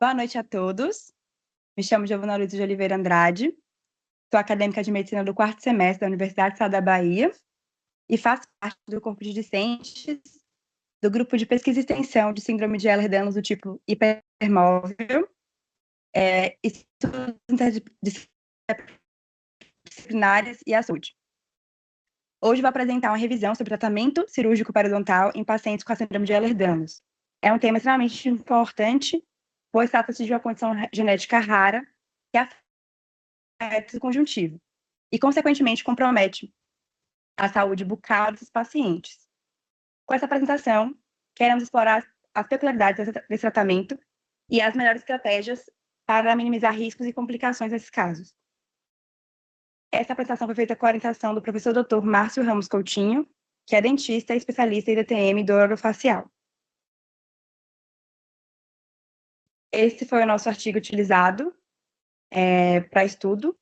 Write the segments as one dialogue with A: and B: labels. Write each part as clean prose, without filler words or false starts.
A: Boa noite a todos. Me chamo Giovana Luiz de Oliveira Andrade, sou acadêmica de medicina do 4º semestre da Universidade do Estado da Bahia e faço parte do corpo de discentes do grupo de pesquisa e extensão de síndrome de Ehlers-Danlos do tipo hipermóvel, estudos interdisciplinares e a saúde. Hoje vou apresentar uma revisão sobre tratamento cirúrgico periodontal em pacientes com a síndrome de Ehlers-Danlos. É um tema extremamente importante, pois trata-se de uma condição genética rara que afeta o conjuntivo e, consequentemente, compromete a saúde bucal dos pacientes. Com essa apresentação, queremos explorar as peculiaridades desse tratamento e as melhores estratégias para minimizar riscos e complicações nesses casos. Essa apresentação foi feita com a orientação do professor Dr. Márcio Ramos Coutinho, que é dentista e especialista em DTM do orofacial. Esse foi o nosso artigo utilizado para estudo,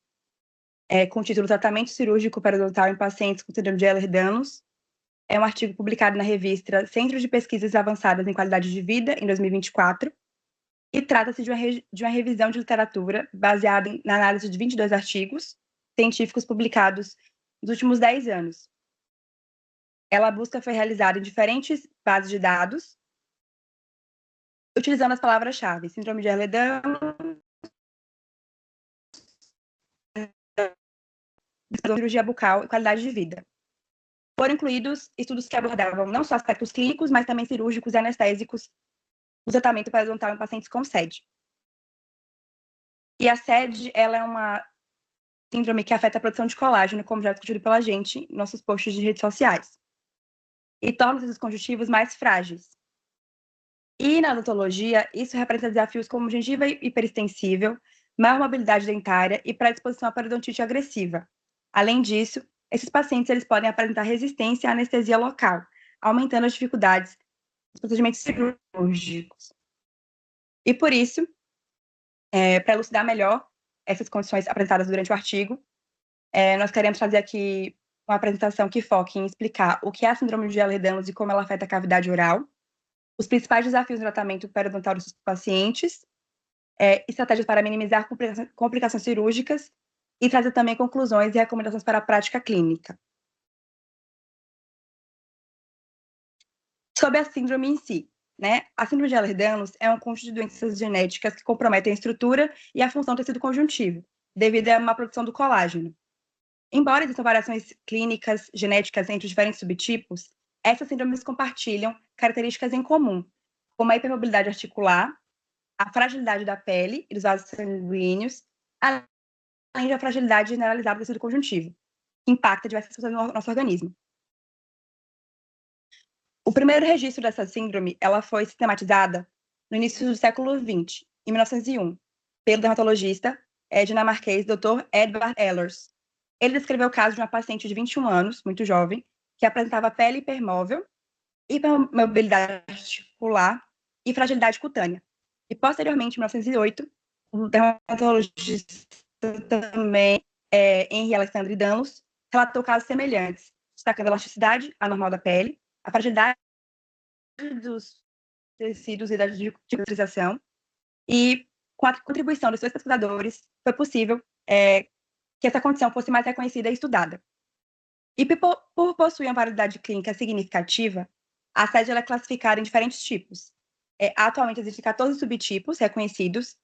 A: com o título Tratamento Cirúrgico Periodontal em Pacientes com Síndrome de Ehlers-Danlos. É um artigo publicado na revista Centro de Pesquisas Avançadas em Qualidade de Vida, em 2024, e trata-se de uma revisão de literatura baseada na análise de 22 artigos científicos publicados nos últimos 10 anos. A busca foi realizada em diferentes bases de dados, utilizando as palavras-chave: síndrome de Ehlers-Danlos, cirurgia bucal e qualidade de vida. Foram incluídos estudos que abordavam não só aspectos clínicos, mas também cirúrgicos e anestésicos do tratamento periodontal em pacientes com SED. E a SED, ela é uma síndrome que afeta a produção de colágeno, como já discutido pela gente em nossos posts de redes sociais, e torna os conjuntivos mais frágeis. E na odontologia, isso representa desafios como gengiva hiperextensível, maior mobilidade dentária e predisposição à periodontite agressiva. Além disso, esses pacientes eles podem apresentar resistência à anestesia local, aumentando as dificuldades dos procedimentos cirúrgicos. E por isso, para elucidar melhor essas condições apresentadas durante o artigo, nós queremos fazer aqui uma apresentação que foque em explicar o que é a síndrome de Ehlers-Danlos e como ela afeta a cavidade oral, os principais desafios no tratamento periodontal dos pacientes, estratégias para minimizar complicações cirúrgicas e trazer também conclusões e recomendações para a prática clínica. Sobre a síndrome em si, né? A síndrome de Ehlers-Danlos é um conjunto de doenças genéticas que comprometem a estrutura e a função do tecido conjuntivo, devido a uma produção do colágeno. Embora existam variações clínicas, genéticas entre os diferentes subtipos, essas síndromes compartilham características em comum, como a hipermobilidade articular, a fragilidade da pele e dos vasos sanguíneos, além da fragilidade generalizada do tecido conjuntivo, que impacta diversas funções do nosso organismo. O primeiro registro dessa síndrome, ela foi sistematizada no início do século XX, em 1901, pelo dermatologista dinamarquês Dr. Edvard Ehlers. Ele descreveu o caso de uma paciente de 21 anos, muito jovem, que apresentava pele hipermóvel, hipermobilidade articular e fragilidade cutânea. E, posteriormente, em 1908, o dermatologista também, Henri Alexandre Danlos, relatou casos semelhantes, destacando a elasticidade anormal da pele, a fragilidade dos tecidos e da cicatrização, e com a contribuição dos seus pesquisadores, foi possível que essa condição fosse mais reconhecida e estudada. E por possuir uma variedade clínica significativa, a SED é classificada em diferentes tipos. Atualmente existem 14 subtipos reconhecidos,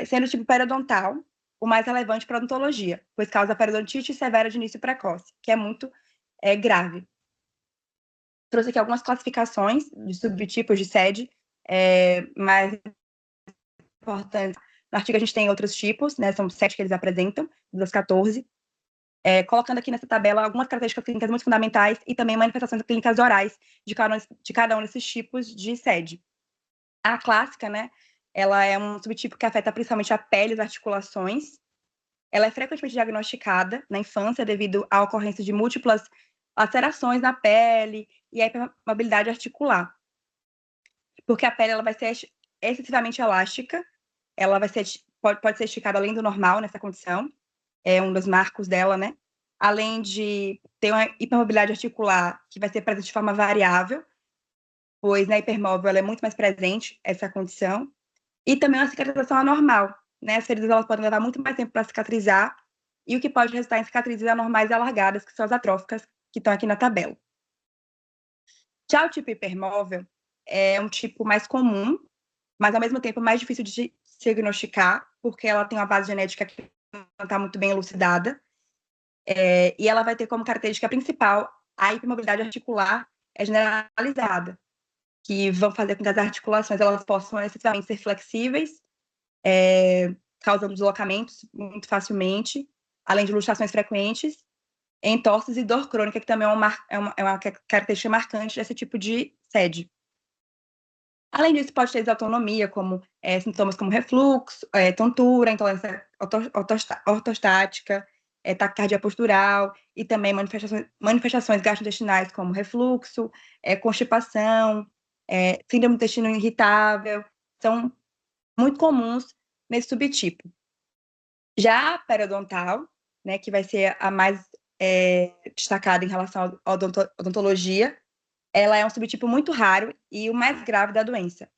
A: sendo o tipo periodontal o mais relevante para a odontologia, pois causa periodontite severa de início precoce, que é muito grave. Trouxe aqui algumas classificações de subtipos de SED, mais importantes. No artigo a gente tem outros tipos, né, são 7 que eles apresentam, das 14, colocando aqui nessa tabela algumas características clínicas muito fundamentais e também manifestações clínicas orais de cada um desses tipos de SED. A clássica, né, ela é um subtipo que afeta principalmente a pele e as articulações. Ela é frequentemente diagnosticada na infância devido à ocorrência de múltiplas lacerações na pele e a hipermobilidade articular. Porque a pele ela vai ser excessivamente elástica, ela vai ser, pode ser esticada além do normal nessa condição, é um dos marcos dela, né? Além de ter uma hipermobilidade articular que vai ser presente de forma variável, pois na hipermóvel ela é muito mais presente, essa condição, E também uma cicatrização anormal, né? As feridas elas podem levar muito mais tempo para cicatrizar, e o que pode resultar em cicatrizes anormais e alargadas, que são as atróficas, que estão aqui na tabela. Já o tipo hipermóvel é um tipo mais comum, mas ao mesmo tempo mais difícil de diagnosticar, porque ela tem uma base genética que não está muito bem elucidada, e ela vai ter como característica principal a hipermobilidade articular generalizada, que vão fazer com que as articulações elas possam excessivamente ser flexíveis, causando deslocamentos muito facilmente, além de luxações frequentes, entorses e dor crônica, que também é uma característica marcante desse tipo de SED. Além disso, pode ter desautonomia, como sintomas como refluxo, tontura, intolerância ortostática, taquicardia postural e também manifestações gastrointestinais, como refluxo, constipação, síndrome do intestino irritável, são muito comuns nesse subtipo. Já a periodontal, né, que vai ser a mais destacada em relação à odontologia, ela é um subtipo muito raro e o mais grave da doença.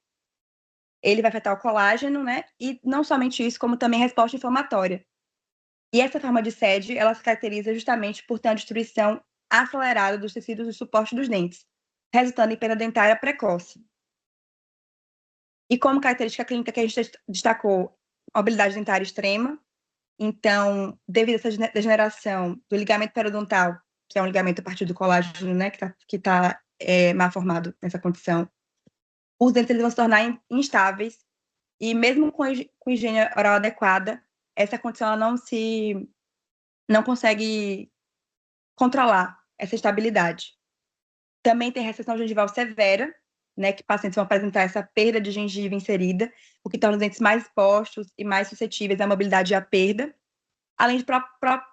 A: Ele vai afetar o colágeno, né? E não somente isso, como também a resposta inflamatória. E essa forma de SED, ela se caracteriza justamente por ter uma destruição acelerada dos tecidos de suporte dos dentes, resultando em perda dentária precoce. E como característica clínica que a gente destacou, mobilidade dentária extrema. Então, devido a essa degeneração do ligamento periodontal, que é um ligamento a partir do colágeno, né, que tá mal formado nessa condição, os dentes eles vão se tornar instáveis e mesmo com higiene oral adequada, essa condição ela não consegue controlar essa estabilidade. Também tem recessão gengival severa, né, que pacientes vão apresentar essa perda de gengiva inserida, o que torna os dentes mais expostos e mais suscetíveis à mobilidade e à perda, além de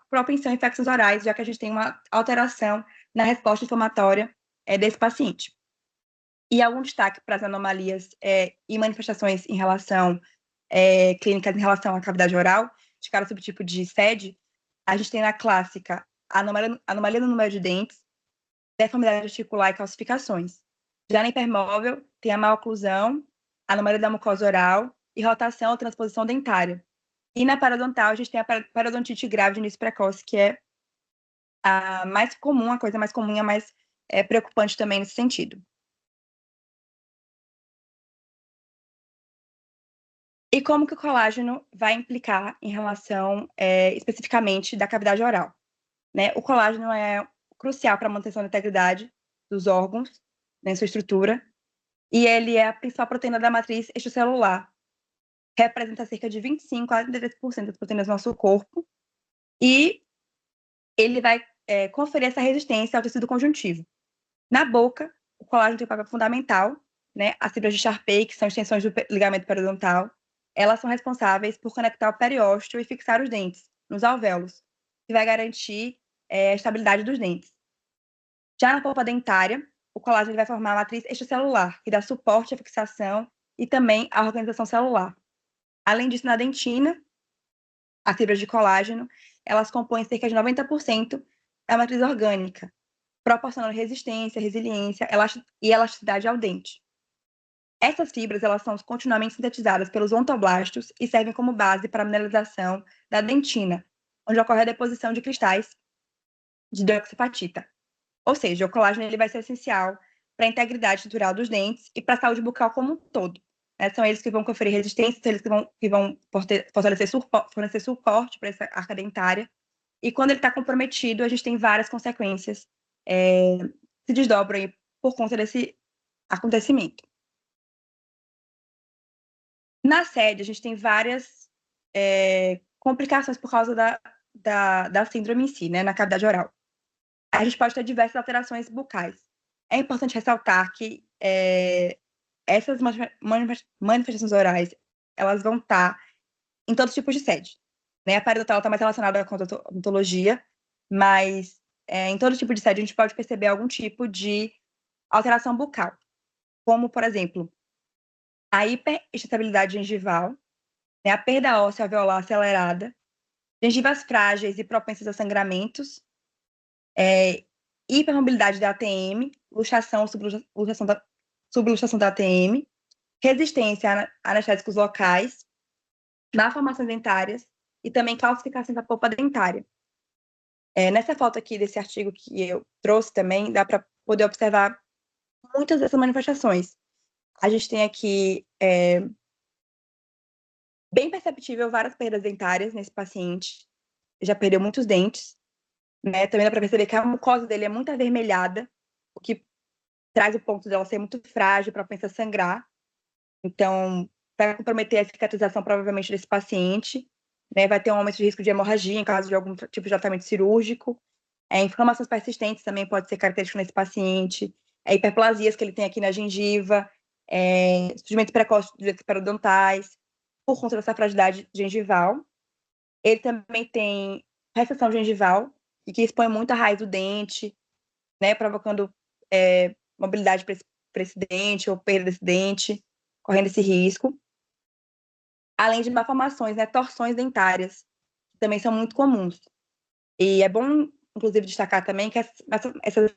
A: propensão a infecções orais, já que a gente tem uma alteração na resposta inflamatória desse paciente. E algum destaque para as anomalias e manifestações em relação clínicas em relação à cavidade oral, de cada subtipo de SED, a gente tem na clássica a anomalia no número de dentes, deformidade articular e calcificações. Já na hipermóvel, tem a maloclusão, a anomalia da mucosa oral e rotação ou transposição dentária. E na periodontal, a gente tem a periodontite grave de início precoce, que é a mais comum, a coisa mais comum e a mais preocupante também nesse sentido. E como que o colágeno vai implicar em relação, especificamente, da cavidade oral? Né? O colágeno é crucial para a manutenção da integridade dos órgãos, né, sua estrutura, e ele é a principal proteína da matriz extracelular. Representa cerca de 25 a 33% das proteínas do nosso corpo, e ele vai conferir essa resistência ao tecido conjuntivo. Na boca, o colágeno tem um papel fundamental, né? As fibras de Charpey, que são extensões do ligamento periodontal, elas são responsáveis por conectar o periósteo e fixar os dentes nos alvéolos, que vai garantir a estabilidade dos dentes. Já na polpa dentária, o colágeno vai formar a matriz extracelular, que dá suporte à fixação e também à organização celular. Além disso, na dentina, as fibras de colágeno, elas compõem cerca de 90% da matriz orgânica, proporcionando resistência, resiliência e elasticidade ao dente. Essas fibras elas são continuamente sintetizadas pelos odontoblastos e servem como base para a mineralização da dentina, onde ocorre a deposição de cristais de hidroxiapatita. Ou seja, o colágeno ele vai ser essencial para a integridade estrutural dos dentes e para a saúde bucal como um todo. São eles que vão conferir resistência, são eles que vão fornecer suporte para essa arca dentária. E quando ele está comprometido, a gente tem várias consequências se desdobram aí por conta desse acontecimento. Na SED, a gente tem várias complicações por causa da síndrome em si, né, na cavidade oral. A gente pode ter diversas alterações bucais. É importante ressaltar que essas manifestações orais, elas vão estar em todos os tipos de SED. Né? A periodontal está mais relacionada com a odontologia, mas em todo tipo de SED a gente pode perceber algum tipo de alteração bucal, como, por exemplo, a hiperestabilidade gengival, né? A perda óssea alveolar acelerada, gengivas frágeis e propensas a sangramentos, hipermobilidade da ATM, luxação, subluxação da ATM, resistência a anestésicos locais, malformações dentárias e também calcificação da polpa dentária. Nessa foto aqui desse artigo que eu trouxe também, dá para poder observar muitas dessas manifestações. A gente tem aqui, bem perceptível, várias perdas dentárias nesse paciente, já perdeu muitos dentes, né? Também dá para perceber que a mucosa dele é muito avermelhada, o que traz o ponto dela ser muito frágil, propensa a sangrar. Então, vai comprometer a cicatrização provavelmente desse paciente, né? Vai ter um aumento de risco de hemorragia em caso de algum tipo de tratamento cirúrgico. Inflamações persistentes também pode ser característico nesse paciente. Hiperplasias que ele tem aqui na gengiva, surgimento precoce de doenças periodontais, por conta dessa fragilidade gengival. Ele também tem recessão gengival, e que expõe muito a raiz do dente, né, provocando mobilidade para esse dente ou perda desse dente, correndo esse risco. Além de malformações, né, torções dentárias, que também são muito comuns. E é bom, inclusive, destacar também que essas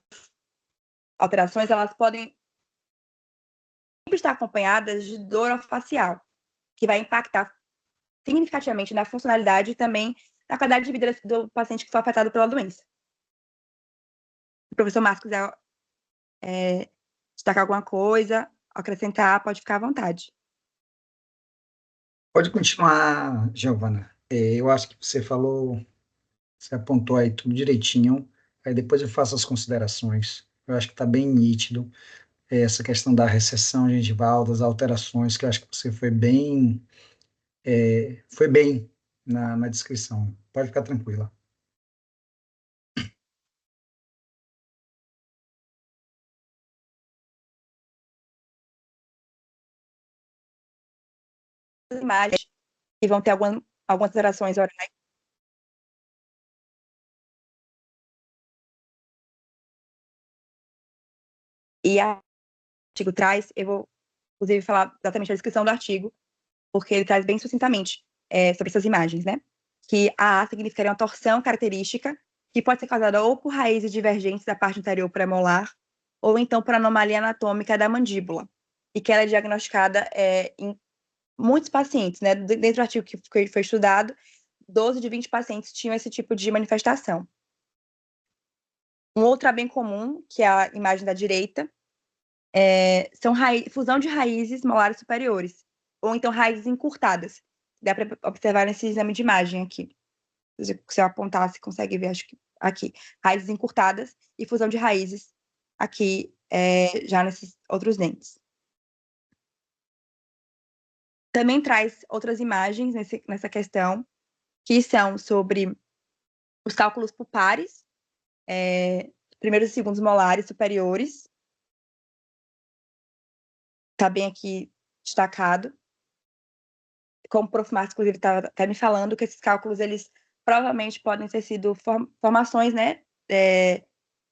A: alterações, elas podem sempre estar acompanhadas de dor orofacial, que vai impactar significativamente na funcionalidade e também na qualidade de vida do paciente que foi afetado pela doença. Se o professor Márcio quiser destacar alguma coisa, acrescentar, pode ficar à vontade.
B: Pode continuar, Giovana. Eu acho que você falou, você apontou aí tudo direitinho, aí depois eu faço as considerações. Eu acho que está bem nítido essa questão da recessão gengival, das alterações, que eu acho que você foi bem na descrição. Pode ficar tranquila.
A: As imagens que vão ter algumas alterações orais. E o artigo traz, eu vou, inclusive, falar exatamente a descrição do artigo, porque ele traz bem sucintamente sobre essas imagens, né? Que a significaria uma torção característica que pode ser causada ou por raízes divergentes da parte anterior premolar, ou então por anomalia anatômica da mandíbula, e que ela é diagnosticada em muitos pacientes, né? Dentro do artigo que foi estudado, 12 de 20 pacientes tinham esse tipo de manifestação. Um outro bem comum, que é a imagem da direita, são fusão de raízes molares superiores, ou então raízes encurtadas. Dá para observar nesse exame de imagem aqui. Se eu apontar, você consegue ver, acho que aqui. Raízes encurtadas e fusão de raízes aqui, já nesses outros dentes. Também traz outras imagens nessa questão, que são sobre os cálculos pulpares, primeiros e segundos molares superiores. Está bem aqui destacado. Como o prof. Márcio, inclusive, está me falando que esses cálculos, eles provavelmente podem ter sido formações, né,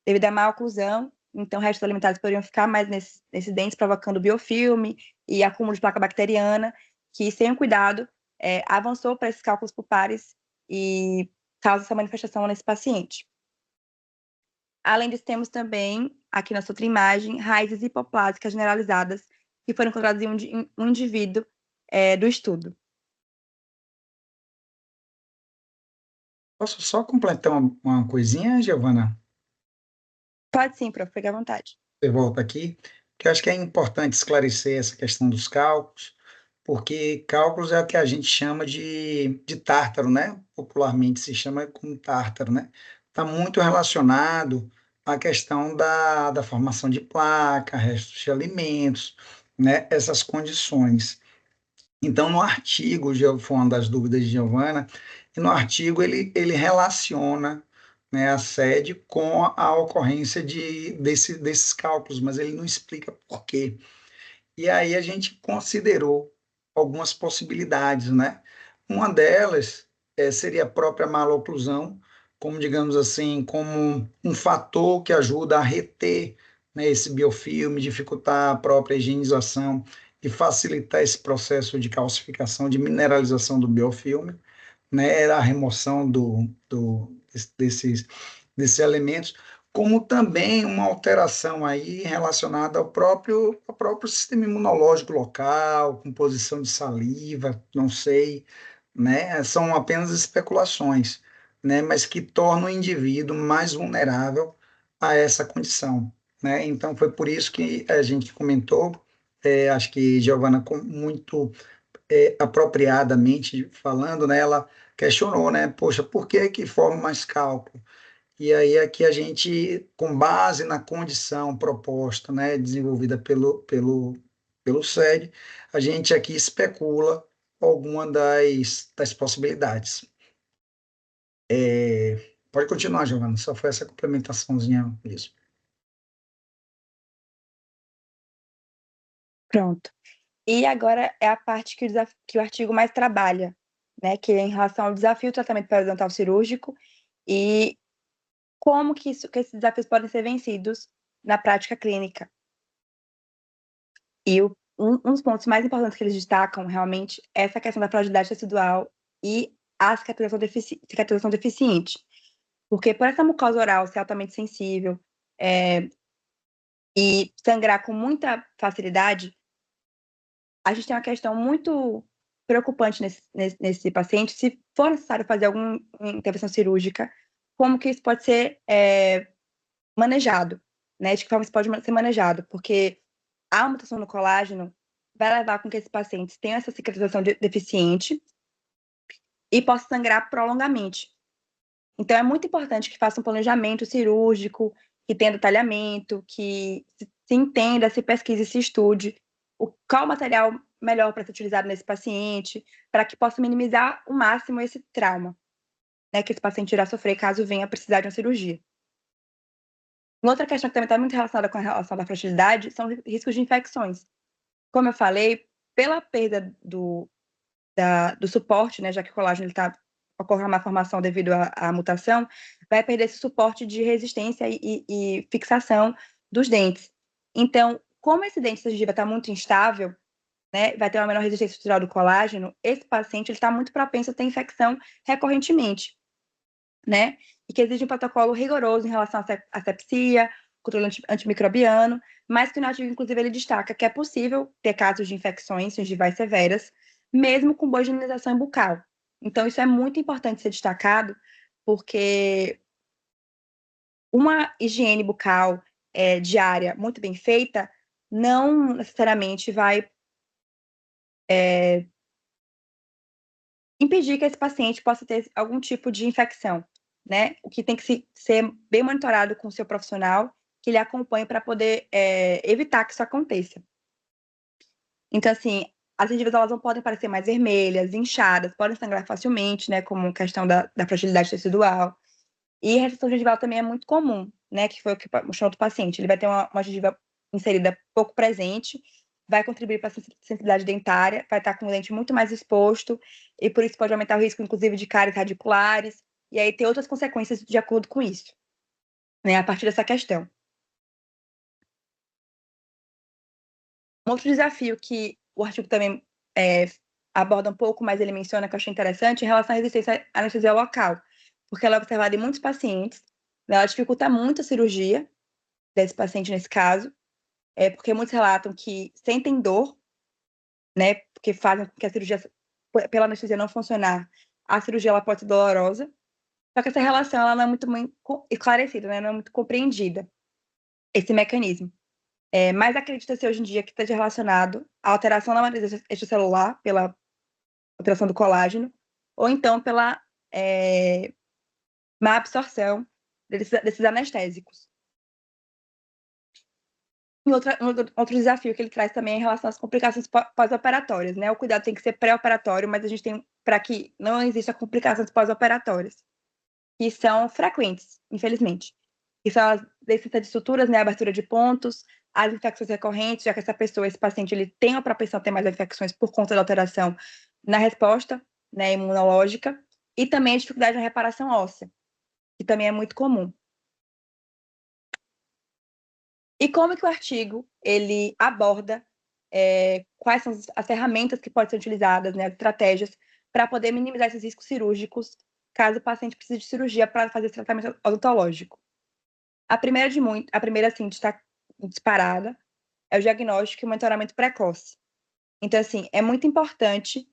A: devido à má oclusão, então restos alimentares poderiam ficar mais nesses dentes, provocando biofilme e acúmulo de placa bacteriana, que, sem o cuidado, avançou para esses cálculos pulpares e causa essa manifestação nesse paciente. Além disso, temos também, aqui nessa outra imagem, raízes hipoplásicas generalizadas que foram encontradas em um indivíduo do estudo.
B: Posso só completar uma coisinha, Giovana?
A: Pode sim, prof, fique à vontade.
B: Você volta aqui, que eu acho que é importante esclarecer essa questão dos cálculos, porque cálculos é o que a gente chama de tártaro, né? Popularmente se chama como tártaro, né? Está muito relacionado à questão da formação de placa, restos de alimentos, né? Essas condições. Então, no artigo, foi uma das dúvidas de Giovana, e no artigo ele relaciona, né, a sede com a ocorrência desses cálculos, mas ele não explica por quê. E aí a gente considerou algumas possibilidades, né? Uma delas seria a própria maloclusão, como, digamos assim, como um fator que ajuda a reter, né, esse biofilme, dificultar a própria higienização e facilitar esse processo de calcificação, de mineralização do biofilme, né, a remoção desses elementos, como também uma alteração aí relacionada ao próprio sistema imunológico local, composição de saliva, não sei, né? São apenas especulações, né? Mas que tornam o indivíduo mais vulnerável a essa condição, né? Então foi por isso que a gente comentou, acho que Giovana com muito apropriadamente falando, né? Ela questionou, né? Poxa, por que que forma mais cálculo? E aí aqui a gente, com base na condição proposta, né, desenvolvida pelo SED, a gente aqui especula alguma das possibilidades. Pode continuar, Giovana, só foi essa complementaçãozinha mesmo.
A: Pronto. E agora é a parte que o artigo mais trabalha, né, que é em relação ao desafio do tratamento periodontal cirúrgico e como que esses desafios podem ser vencidos na prática clínica. E um dos pontos mais importantes que eles destacam realmente é essa questão da fragilidade tecidual e a cicatrização deficiente. Porque por essa mucosa oral ser altamente sensível e sangrar com muita facilidade, a gente tem uma questão muito preocupante nesse paciente, se for necessário fazer alguma intervenção cirúrgica, como que isso pode ser manejado, né? De que forma isso pode ser manejado, porque a mutação no colágeno vai levar com que esses pacientes tenham essa cicatrização deficiente e possam sangrar prolongamente. Então, é muito importante que faça um planejamento cirúrgico, que tenha detalhamento, que se entenda, se pesquise, se estude qual o material melhor para ser utilizado nesse paciente, para que possa minimizar o máximo esse trauma, né, que esse paciente irá sofrer caso venha precisar de uma cirurgia. Uma outra questão que também está muito relacionada com a relação da fragilidade são os riscos de infecções. Como eu falei, pela perda do suporte, né, já que o colágeno ocorre uma formação devido à mutação, vai perder esse suporte de resistência e fixação dos dentes. Então, como esse dente da gengiva está muito instável, né, vai ter uma menor resistência estrutural do colágeno, esse paciente está muito propenso a ter infecção recorrentemente, né? E que exige um protocolo rigoroso em relação à sepsia, controle antimicrobiano, mas que no artigo, inclusive, ele destaca que é possível ter casos de infecções gengivais severas, mesmo com boa higienização bucal. Então, isso é muito importante ser destacado, porque uma higiene bucal diária muito bem feita não necessariamente vai impedir que esse paciente possa ter algum tipo de infecção, né? O que tem que ser bem monitorado com o seu profissional, que ele acompanhe para poder evitar que isso aconteça. Então, assim, as gengivas elas não podem parecer mais vermelhas, inchadas, podem sangrar facilmente, né? Como questão da fragilidade tecidual. E a retração gengival também é muito comum, né? Que foi o que mostrou do paciente. Ele vai ter uma gengiva inserida pouco presente, vai contribuir para a sensibilidade dentária, vai estar com o dente muito mais exposto, e por isso pode aumentar o risco, inclusive, de cáries radiculares, e aí ter outras consequências de acordo com isso, né? A partir dessa questão. Um outro desafio que o artigo também aborda um pouco, mas ele menciona que eu achei interessante, é em relação à resistência à anestesia local, porque ela é observada em muitos pacientes, né? Ela dificulta muito a cirurgia desse paciente nesse caso, porque muitos relatam que sentem dor, né, porque fazem com que a cirurgia, pela anestesia não funcionar, a cirurgia ela pode ser dolorosa, só que essa relação ela não é muito esclarecida, né, não é muito compreendida, esse mecanismo. Mas acredita-se hoje em dia que esteja relacionado à alteração da matriz extracelular, pela alteração do colágeno, ou então pela má absorção desses anestésicos. E outro desafio que ele traz também é em relação às complicações pós-operatórias, né? O cuidado tem que ser pré-operatório, mas a gente tem para que não exista complicações pós-operatórias, que são frequentes, infelizmente. Que são as descida de suturas, né? A abertura de pontos, as infecções recorrentes, já que essa pessoa, esse paciente, ele tem a propensão a ter mais infecções por conta da alteração na resposta, né, imunológica, e também a dificuldade na reparação óssea, que também é muito comum. E como que o artigo ele aborda quais são as ferramentas que podem ser utilizadas, né, as estratégias para poder minimizar esses riscos cirúrgicos, caso o paciente precise de cirurgia para fazer esse tratamento odontológico. A primeira, assim, disparada, é o diagnóstico e monitoramento precoce. Então, assim, é muito importante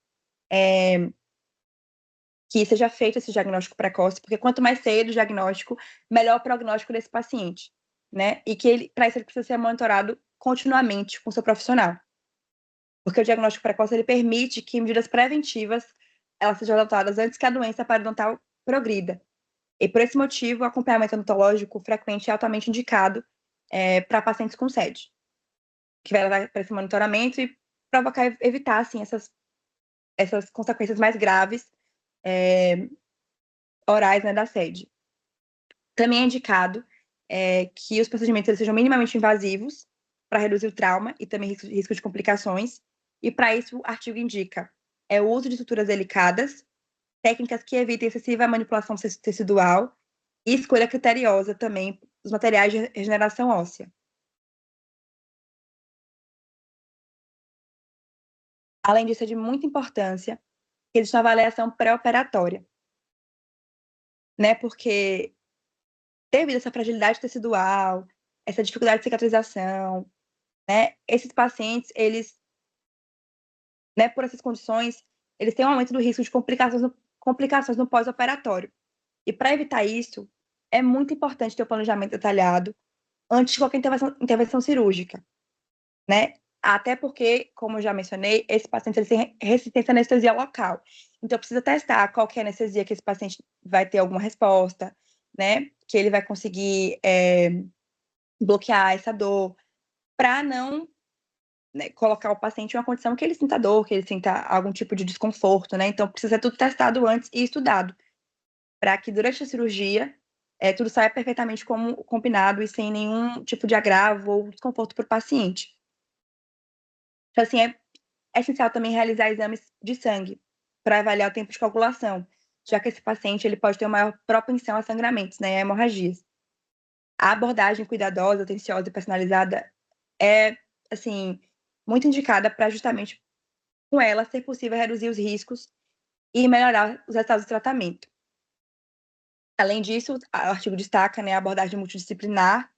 A: que seja feito esse diagnóstico precoce, porque quanto mais cedo o diagnóstico, melhor o prognóstico desse paciente, né? E que ele, para isso, ele precisa ser monitorado continuamente com o seu profissional. Porque o diagnóstico precoce, ele permite que medidas preventivas elas sejam adotadas antes que a doença periodontal progrida. E por esse motivo, o acompanhamento odontológico frequente é altamente indicado para pacientes com SED, que vai levar para esse monitoramento e provocar, evitar, assim, essas consequências mais graves orais, né, da SED. Também é indicado que os procedimentos eles sejam minimamente invasivos para reduzir o trauma e também risco de complicações. E para isso, o artigo indica o uso de estruturas delicadas, técnicas que evitem excessiva manipulação tecidual e escolha criteriosa também dos materiais de regeneração óssea. Além disso, é de muita importância que exista uma avaliação pré-operatória, né? Porque devido a essa fragilidade tecidual, essa dificuldade de cicatrização, né? Esses pacientes, eles, né, por essas condições, eles têm um aumento do risco de complicações no pós-operatório. E para evitar isso, é muito importante ter o planejamento detalhado antes de qualquer intervenção cirúrgica, né? Até porque, como eu já mencionei, esse paciente ele tem resistência à anestesia local. Então, precisa testar qual que é a anestesia que esse paciente vai ter alguma resposta, né? Que ele vai conseguir bloquear essa dor, para não, né, colocar o paciente em uma condição que ele sinta dor, que ele sinta algum tipo de desconforto, né? Então, precisa ser tudo testado antes e estudado, para que durante a cirurgia tudo saia perfeitamente como combinado e sem nenhum tipo de agravo ou desconforto para o paciente. Então, assim, é essencial também realizar exames de sangue para avaliar o tempo de coagulação, já que esse paciente ele pode ter uma maior propensão a sangramentos, né, a hemorragias. A abordagem cuidadosa, atenciosa e personalizada é, assim, muito indicada para justamente com ela ser possível reduzir os riscos e melhorar os resultados do tratamento. Além disso, o artigo destaca, né, a abordagem multidisciplinar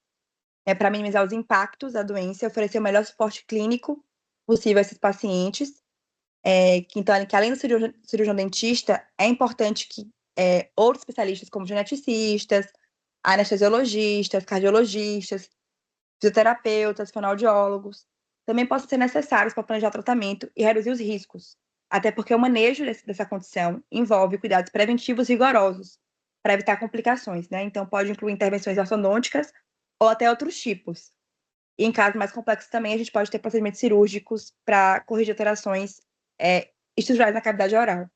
A: para minimizar os impactos da doença e oferecer o melhor suporte clínico possível a esses pacientes. Então, que além do cirurgião dentista, é importante que outros especialistas, como geneticistas, anestesiologistas, cardiologistas, fisioterapeutas, fonoaudiólogos, também possam ser necessários para planejar o tratamento e reduzir os riscos, até porque o manejo dessa condição envolve cuidados preventivos rigorosos para evitar complicações, né? Então, pode incluir intervenções ortodônticas ou até outros tipos. E em casos mais complexos também, a gente pode ter procedimentos cirúrgicos para corrigir alterações estruturais na cavidade oral.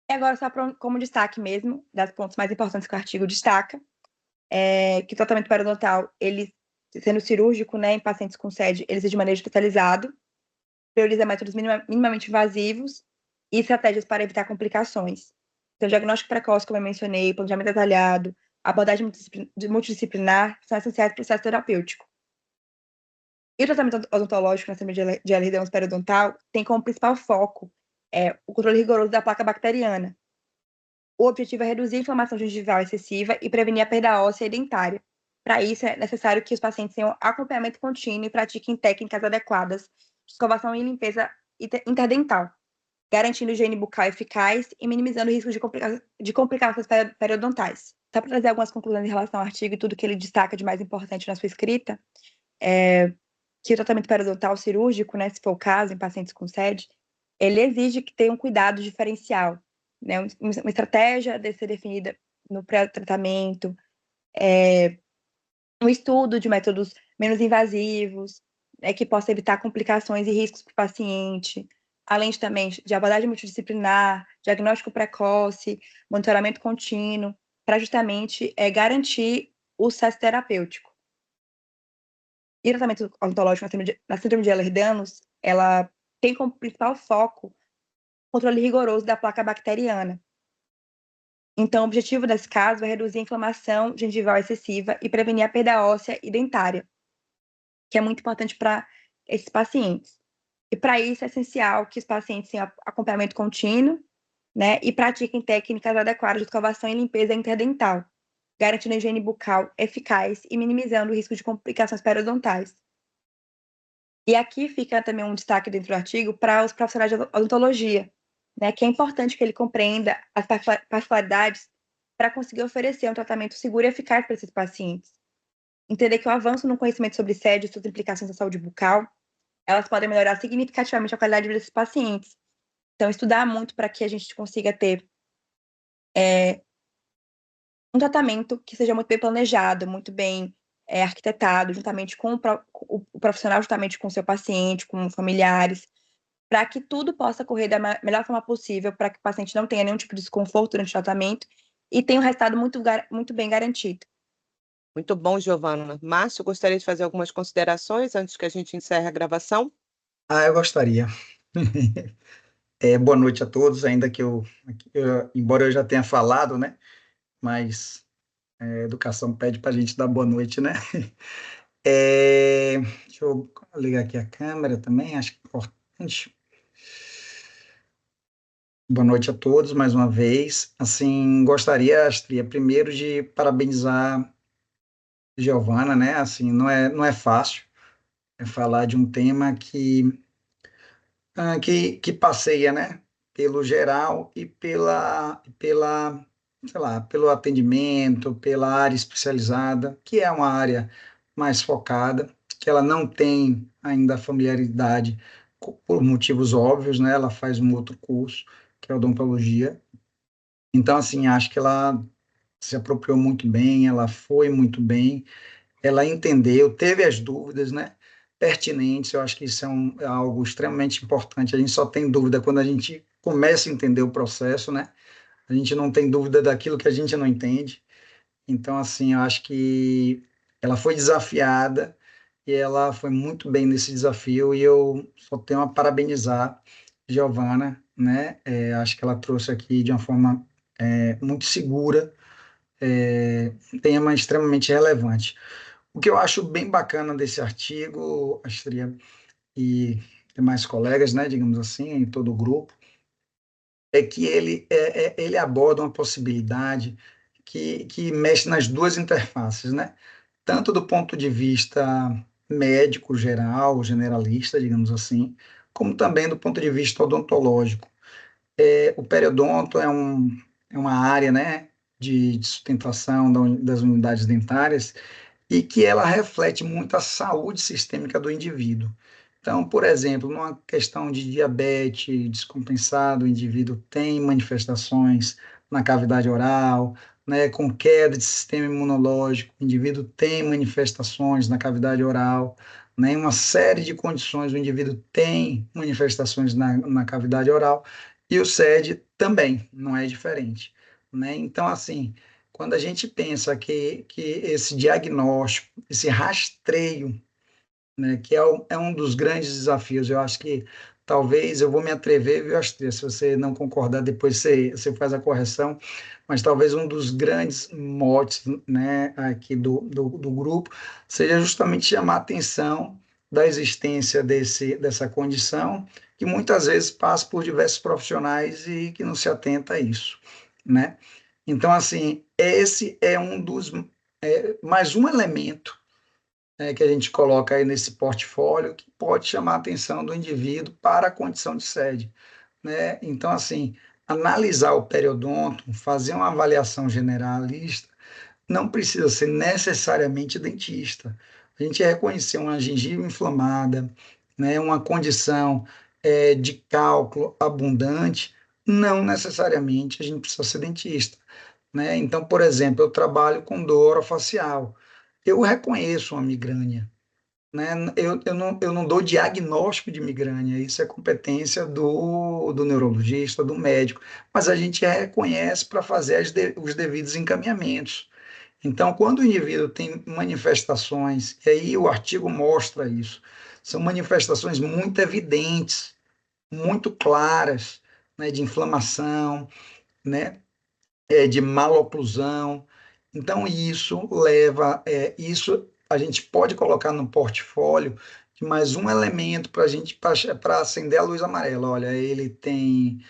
A: E agora, só como destaque mesmo, das pontos mais importantes que o artigo destaca, que o tratamento periodontal, ele, sendo cirúrgico, né, em pacientes com SED, ele exige de manejo especializado, prioriza métodos minimamente invasivos e estratégias para evitar complicações. Então, diagnóstico precoce, como eu mencionei, planejamento detalhado, abordagem multidisciplinar são essenciais para o processo terapêutico. E o tratamento odontológico na síndrome de Ehlers-Danlos periodontal tem como principal foco o controle rigoroso da placa bacteriana. O objetivo é reduzir a inflamação gengival excessiva e prevenir a perda óssea e dentária. Para isso, é necessário que os pacientes tenham acompanhamento contínuo e pratiquem técnicas adequadas de escovação e limpeza interdental, garantindo higiene bucal eficaz e minimizando o risco de complicações periodontais. Só para trazer algumas conclusões em relação ao artigo e tudo que ele destaca de mais importante na sua escrita, que o tratamento periodontal cirúrgico, né, se for o caso, em pacientes com SED, ele exige que tenha um cuidado diferencial, né, uma estratégia deve ser definida no pré-tratamento, um estudo de métodos menos invasivos, que possa evitar complicações e riscos para o paciente, além também de abordagem multidisciplinar, diagnóstico precoce, monitoramento contínuo, para justamente garantir o sucesso terapêutico. E o tratamento odontológico na síndrome de Ehlers-Danlos, ela tem como principal foco o controle rigoroso da placa bacteriana. Então, o objetivo desse caso é reduzir a inflamação gengival excessiva e prevenir a perda óssea e dentária, que é muito importante para esses pacientes. E para isso é essencial que os pacientes tenham acompanhamento contínuo né? E pratiquem técnicas adequadas de escovação e limpeza interdental, garantindo a higiene bucal eficaz e minimizando o risco de complicações periodontais. E aqui fica também um destaque dentro do artigo para os profissionais de odontologia, né, que é importante que ele compreenda as particularidades para conseguir oferecer um tratamento seguro e eficaz para esses pacientes. Entender que o avanço no conhecimento sobre SED e suas implicações na saúde bucal, elas podem melhorar significativamente a qualidade de vida desses pacientes. Então, estudar muito para que a gente consiga ter um tratamento que seja muito bem planejado, muito bem arquitetado, juntamente com o profissional, juntamente com o seu paciente, com familiares, para que tudo possa correr da melhor forma possível, para que o paciente não tenha nenhum tipo de desconforto durante o tratamento e tenha um resultado muito bem garantido.
C: Muito bom, Giovana. Márcio, gostaria de fazer algumas considerações antes que a gente encerre a gravação?
B: Eu gostaria. Boa noite a todos, ainda que embora eu já tenha falado, né? Mas a educação pede para a gente dar boa noite, né? Deixa eu ligar aqui a câmera também, acho que é importante. Boa noite a todos, mais uma vez. Assim, gostaria, Astria, primeiro de parabenizar Giovana, né? Assim, não é fácil falar de um tema que passeia, né? Pelo geral e sei lá, pelo atendimento, pela área especializada, que é uma área mais focada, que ela não tem ainda familiaridade por motivos óbvios, né? Ela faz um outro curso, que é odontologia. Então, assim, acho que ela se apropriou muito bem, ela foi muito bem, ela entendeu, teve as dúvidas, né, pertinentes. Eu acho que isso é algo extremamente importante. A gente só tem dúvida quando a gente começa a entender o processo, né? A gente não tem dúvida daquilo que a gente não entende. Então, assim, eu acho que ela foi desafiada e ela foi muito bem nesse desafio e eu só tenho a parabenizar Giovana, né? Acho que ela trouxe aqui de uma forma muito segura, um tema extremamente relevante. O que eu acho bem bacana desse artigo, Astria, e demais colegas, né, digamos assim, em todo o grupo, é que ele aborda uma possibilidade que mexe nas duas interfaces, né? Tanto do ponto de vista médico geral, generalista, digamos assim, como também do ponto de vista odontológico. O periodonto é uma área, né, de sustentação das unidades dentárias e que ela reflete muito a saúde sistêmica do indivíduo. Então, por exemplo, numa questão de diabetes descompensado, o indivíduo tem manifestações na cavidade oral, né, com queda de sistema imunológico, o indivíduo tem manifestações na cavidade oral, né, em uma série de condições o indivíduo tem manifestações na cavidade oral, e o SED também, não é diferente, né? Então, assim, quando a gente pensa que esse diagnóstico, esse rastreio, né, que é um dos grandes desafios, eu acho que talvez eu vou me atrever, viu, Astrid, se você não concordar, depois você faz a correção, mas talvez um dos grandes motes, né, aqui do grupo seja justamente chamar a atenção da existência dessa condição, que muitas vezes passa por diversos profissionais e que não se atenta a isso, né? Então, assim, esse é mais um elemento, que a gente coloca aí nesse portfólio que pode chamar a atenção do indivíduo para a condição de sede, né? Então, assim, analisar o periodonto, fazer uma avaliação generalista, não precisa ser necessariamente dentista. A gente reconhecer uma gengiva inflamada, né, uma condição de cálculo abundante, não necessariamente a gente precisa ser dentista, né? Então, por exemplo, eu trabalho com dor orofacial. Eu reconheço uma migrânia, né? Eu não dou diagnóstico de migrânia, isso é competência do neurologista, do médico, mas a gente reconhece para fazer os devidos encaminhamentos. Então, quando o indivíduo tem manifestações, e aí o artigo mostra isso, são manifestações muito evidentes, muito claras, né, de inflamação, né, de maloclusão. Então, isso a gente pode colocar no portfólio de mais um elemento para a gente, para acender a luz amarela. Olha, ele tem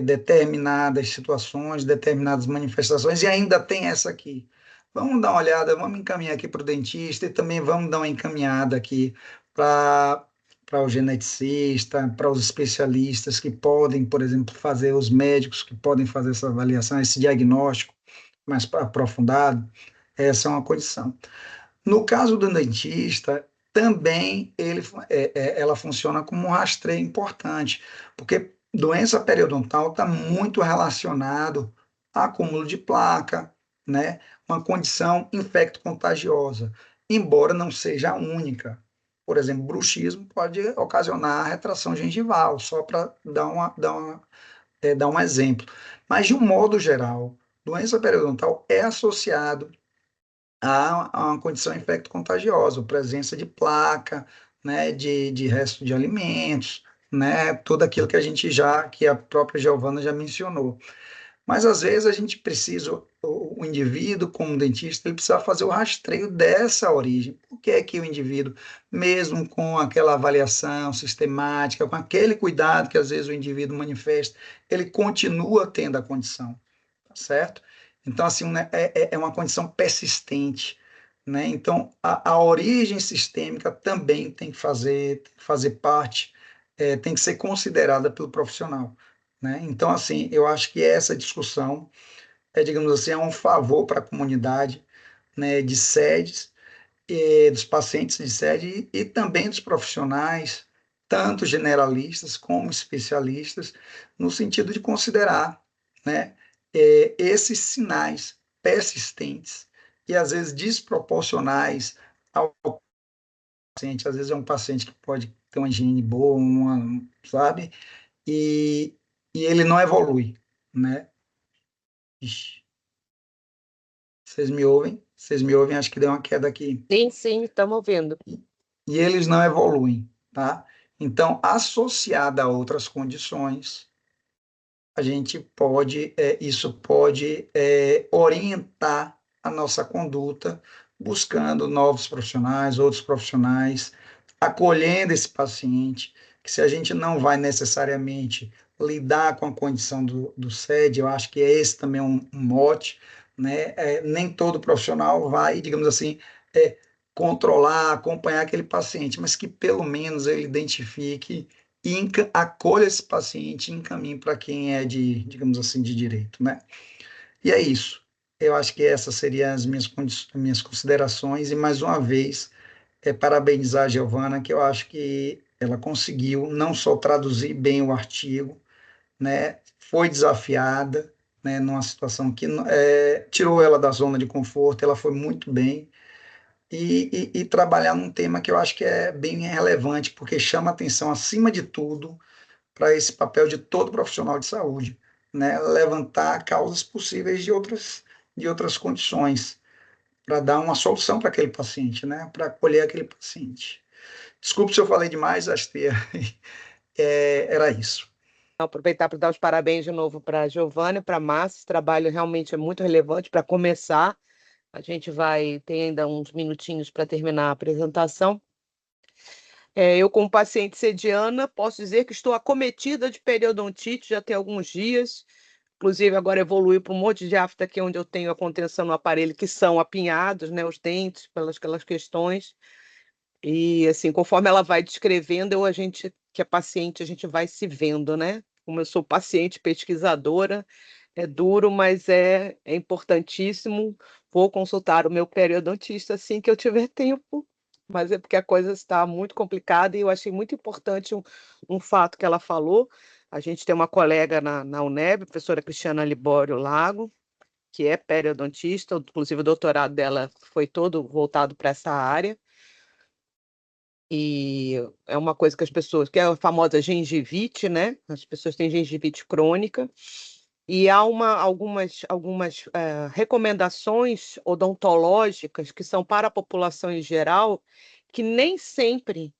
B: determinadas situações, determinadas manifestações, e ainda tem essa aqui. Vamos dar uma olhada, vamos encaminhar aqui para o dentista e também vamos dar uma encaminhada aqui para o geneticista, para os especialistas que podem, por exemplo, fazer, os médicos que podem fazer essa avaliação, esse diagnóstico mais aprofundado. Essa é uma condição. No caso do dentista, também ela funciona como um rastreio importante, porque doença periodontal está muito relacionado a acúmulo de placa, né? Uma condição infecto-contagiosa, embora não seja a única. Por exemplo, bruxismo pode ocasionar retração gengival, só para dar um exemplo. Mas, de um modo geral, doença periodontal é associado a uma condição infecto-contagiosa, a presença de placa, né, de resto de alimentos, né, tudo aquilo que que a própria Giovana já mencionou. Mas às vezes a gente precisa, o indivíduo, como dentista, ele precisa fazer o rastreio dessa origem. Por que é que o indivíduo, mesmo com aquela avaliação sistemática, com aquele cuidado que às vezes o indivíduo manifesta, ele continua tendo a condição, tá certo? Então, assim, né, é uma condição persistente, né? Então, a origem sistêmica também tem que fazer parte, tem que ser considerada pelo profissional, né? Então, assim, eu acho que essa discussão digamos assim, é um favor para a comunidade, né, de sedes, dos pacientes de sede e também dos profissionais, tanto generalistas como especialistas, no sentido de considerar, né, esses sinais persistentes e às vezes desproporcionais ao paciente. Às vezes é um paciente que pode ter uma higiene boa, sabe? E, e ele não evolui, né? Ixi, vocês me ouvem? Vocês me ouvem? Acho que deu uma queda aqui.
C: Sim, sim, estamos ouvindo.
B: E eles não evoluem, tá? Então, associada a outras condições, a gente pode, isso pode orientar a nossa conduta, buscando novos profissionais, outros profissionais, acolhendo esse paciente, que se a gente não vai necessariamente lidar com a condição do SED, eu acho que esse também é um mote, né? Nem todo profissional vai, digamos assim, controlar, acompanhar aquele paciente, mas que pelo menos ele identifique e acolha esse paciente e encaminhe para quem é digamos assim, de direito, né? E é isso. Eu acho que essas seriam as minhas considerações e, mais uma vez, parabenizar a Giovana, que eu acho que ela conseguiu não só traduzir bem o artigo, né? Foi desafiada, né? Numa situação que tirou ela da zona de conforto, ela foi muito bem, e trabalhar num tema que eu acho que é bem relevante, porque chama atenção, acima de tudo, para esse papel de todo profissional de saúde, né? Levantar causas possíveis de outras condições, para dar uma solução para aquele paciente, né? Para acolher aquele paciente. Desculpe se eu falei demais, acho que era isso.
C: Aproveitar para dar os parabéns de novo para a Giovana e para a Márcia. Esse trabalho realmente é muito relevante para começar. A gente vai ter ainda uns minutinhos para terminar a apresentação. Eu, como paciente sediana, posso dizer que estou acometida de periodontite já tem alguns dias. Inclusive, agora evoluiu para um monte de afta aqui, onde eu tenho a contenção no aparelho, que são apinhados, né, os dentes, pelas aquelas questões. E, assim, conforme ela vai descrevendo, a gente, que é paciente, a gente vai se vendo, né? Como eu sou paciente pesquisadora, é duro, mas é importantíssimo. Vou consultar o meu periodontista assim que eu tiver tempo, mas é porque a coisa está muito complicada e eu achei muito importante um fato que ela falou. A gente tem uma colega na UNEB, a professora Cristiana Libório Lago, que é periodontista, inclusive o doutorado dela foi todo voltado para essa área. E é uma coisa que as pessoas, que é a famosa gengivite, né? As pessoas têm gengivite crônica. E há algumas recomendações odontológicas que são para a população em geral, que nem sempre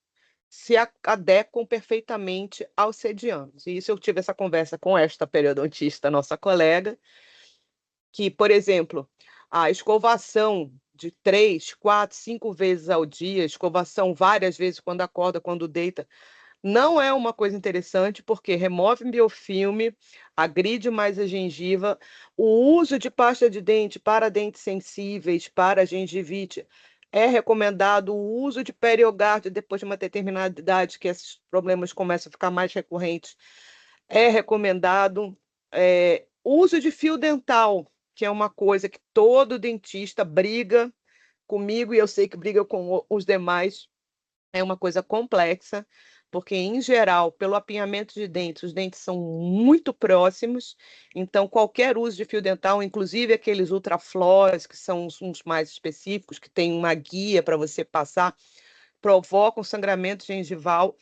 C: se adequam perfeitamente aos sedianos. E isso eu tive essa conversa com esta periodontista, nossa colega, que, por exemplo, a escovação de 3, 4, 5 vezes ao dia, escovação várias vezes quando acorda, quando deita, Não é uma coisa interessante, porque remove biofilme, agride mais a gengiva. O uso de pasta de dente para dentes sensíveis, para gengivite, é recomendado o uso de Periogardt depois de uma determinada idade, que esses problemas começam a ficar mais recorrentes. É recomendado uso de fio dental, que é uma coisa que todo dentista briga comigo, e eu sei que briga com os demais. É uma coisa complexa, porque, em geral, pelo apinhamento de dentes, os dentes são muito próximos, então qualquer uso de fio dental, inclusive aqueles ultrafloss, que são uns mais específicos, que tem uma guia para você passar, provocam sangramento gengival,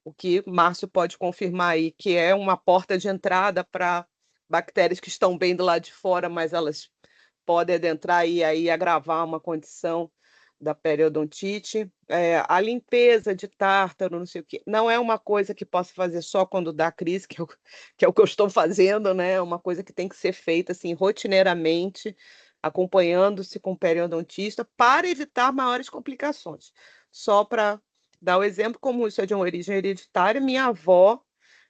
C: o que Márcio pode confirmar aí, que é uma porta de entrada para bactérias que estão bem do lado de fora, mas elas podem adentrar e aí agravar uma condição da periodontite. A limpeza de tártaro, não sei o quê, não é uma coisa que posso fazer só quando dá crise, que é o que eu estou fazendo, né? É uma coisa que tem que ser feita assim, rotineiramente, acompanhando-se com o periodontista para evitar maiores complicações. Só para dar o exemplo, como isso é de uma origem hereditária, minha avó,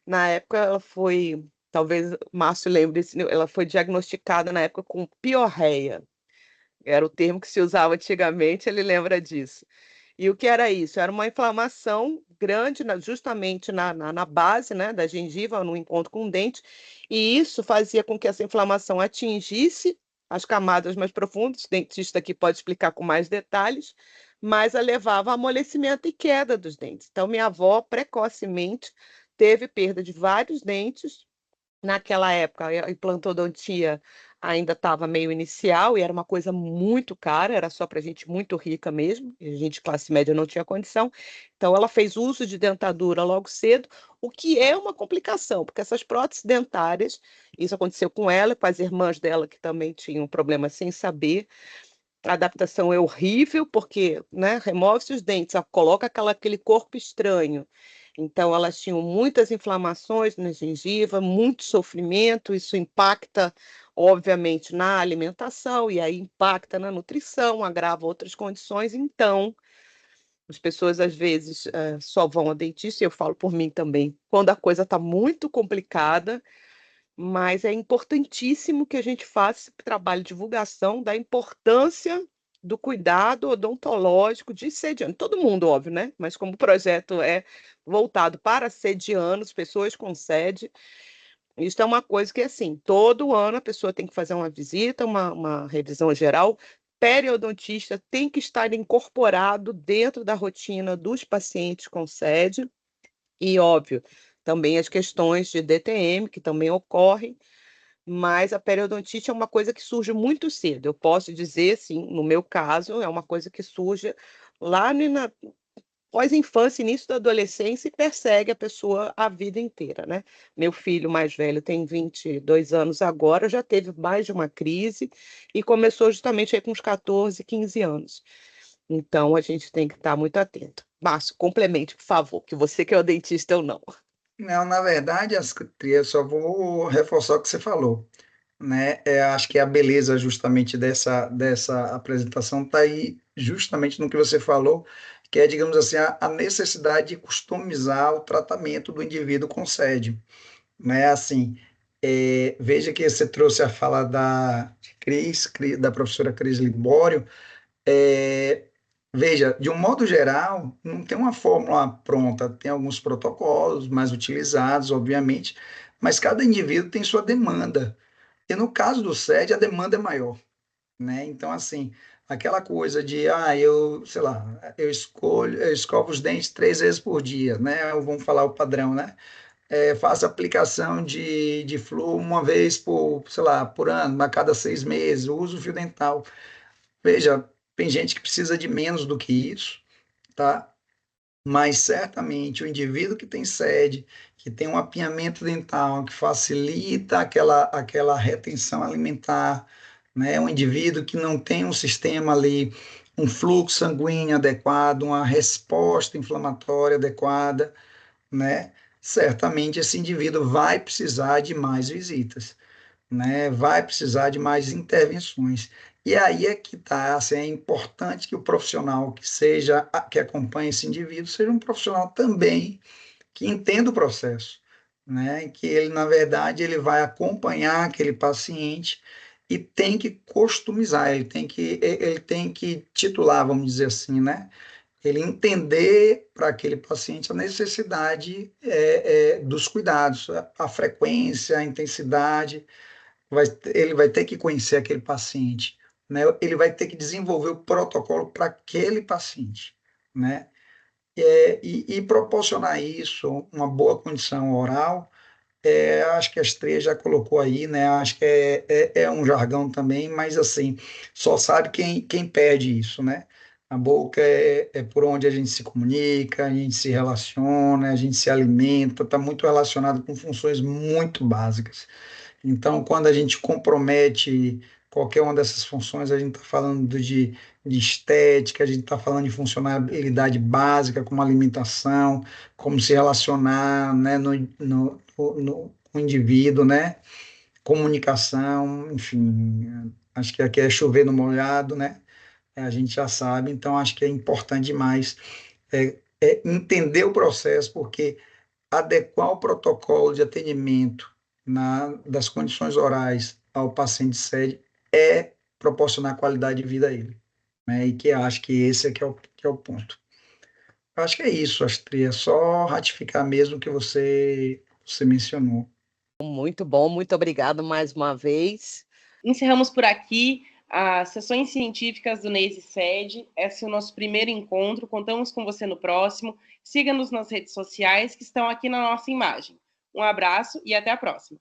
C: na época, ela foi, talvez o Márcio lembre, ela foi diagnosticada na época com piorreia. Era o termo que se usava antigamente, ele lembra disso. E o que era isso? Era uma inflamação grande, justamente na base, né, da gengiva, no encontro com o dente, e isso fazia com que essa inflamação atingisse as camadas mais profundas. O dentista aqui pode explicar com mais detalhes, mas a levava a amolecimento e queda dos dentes. Então, minha avó, precocemente, teve perda de vários dentes. Naquela época, a implantodontia ainda estava meio inicial e era uma coisa muito cara, era só para gente muito rica mesmo, e a gente de classe média não tinha condição. Então, ela fez uso de dentadura logo cedo, o que é uma complicação, porque essas próteses dentárias, isso aconteceu com ela, com as irmãs dela que também tinham um problema sem saber. A adaptação é horrível, porque, né, remove-se os dentes, coloca aquele corpo estranho. Então, elas tinham muitas inflamações na gengiva, muito sofrimento, isso impacta, obviamente, na alimentação, e aí impacta na nutrição, agrava outras condições. Então, as pessoas, às vezes, só vão ao dentista, e eu falo por mim também, quando a coisa está muito complicada, mas é importantíssimo que a gente faça esse trabalho de divulgação da importância do cuidado odontológico de sedianos. Todo mundo, óbvio, né? Mas como o projeto é voltado para sedianos, pessoas com sede, isso é uma coisa que, assim, todo ano a pessoa tem que fazer uma visita, uma revisão geral. Periodontista tem que estar incorporado dentro da rotina dos pacientes com sede. E, óbvio, também as questões de DTM, que também ocorrem, mas a periodontite é uma coisa que surge muito cedo. Eu posso dizer, sim, no meu caso, é uma coisa que surge lá na pós-infância, início da adolescência, e persegue a pessoa a vida inteira, né? Meu filho mais velho tem 22 anos agora, já teve mais de uma crise e começou justamente aí com uns 14, 15 anos. Então, a gente tem que estar muito atento. Márcio, complemente, por favor, que você que é o dentista, eu não.
B: Não, na verdade, eu só vou reforçar o que você falou, né? Acho que a beleza justamente dessa apresentação está aí justamente no que você falou, que é, digamos assim, a necessidade de customizar o tratamento do indivíduo com sede, né? Assim, veja que você trouxe a fala da professora Cris Libório. Veja, de um modo geral, não tem uma fórmula pronta, tem alguns protocolos mais utilizados, obviamente, mas cada indivíduo tem sua demanda. E no caso do SED, a demanda é maior, né? Então, assim, aquela coisa de, sei lá, eu escovo os dentes 3 vezes por dia, né? Vamos falar o padrão, né? Faço aplicação de flúor uma vez por, sei lá, por ano, a cada 6 meses, uso fio dental. Veja, tem gente que precisa de menos do que isso, tá? Mas certamente o indivíduo que tem sede, que tem um apinhamento dental, que facilita aquela retenção alimentar, né? Um indivíduo que não tem um sistema ali, um fluxo sanguíneo adequado, uma resposta inflamatória adequada, né? Certamente esse indivíduo vai precisar de mais visitas, né? Vai precisar de mais intervenções. E aí é que está, assim, é importante que o profissional que acompanhe esse indivíduo seja um profissional também que entenda o processo, né? Que ele, na verdade, ele vai acompanhar aquele paciente e tem que customizar, ele tem que titular, vamos dizer assim, né? Ele entender para aquele paciente a necessidade dos cuidados, a frequência, a intensidade, ele vai ter que conhecer aquele paciente, né? Ele vai ter que desenvolver o protocolo para aquele paciente, né? E proporcionar isso, uma boa condição oral, acho que a Estreia já colocou aí, né? Acho que é um jargão também, mas assim, só sabe quem perde isso, né? A boca é por onde a gente se comunica, a gente se relaciona, a gente se alimenta, está muito relacionado com funções muito básicas. Então, quando a gente compromete qualquer uma dessas funções, a gente está falando de estética, a gente está falando de funcionalidade básica, como alimentação, como se relacionar, né, no com o indivíduo, né? Comunicação, enfim, acho que aqui é chover no molhado, né? A gente já sabe, então acho que é importante demais entender o processo, porque adequar o protocolo de atendimento das condições orais ao paciente SED é proporcionar qualidade de vida a ele, né? E que acho que esse é que é o ponto. Acho que é isso, Astrid, é só ratificar mesmo o que você mencionou.
C: Muito bom, muito obrigado mais uma vez.
D: Encerramos por aqui as sessões científicas do NACE SED. Esse é o nosso primeiro encontro. Contamos com você no próximo. Siga-nos nas redes sociais que estão aqui na nossa imagem. Um abraço e até a próxima.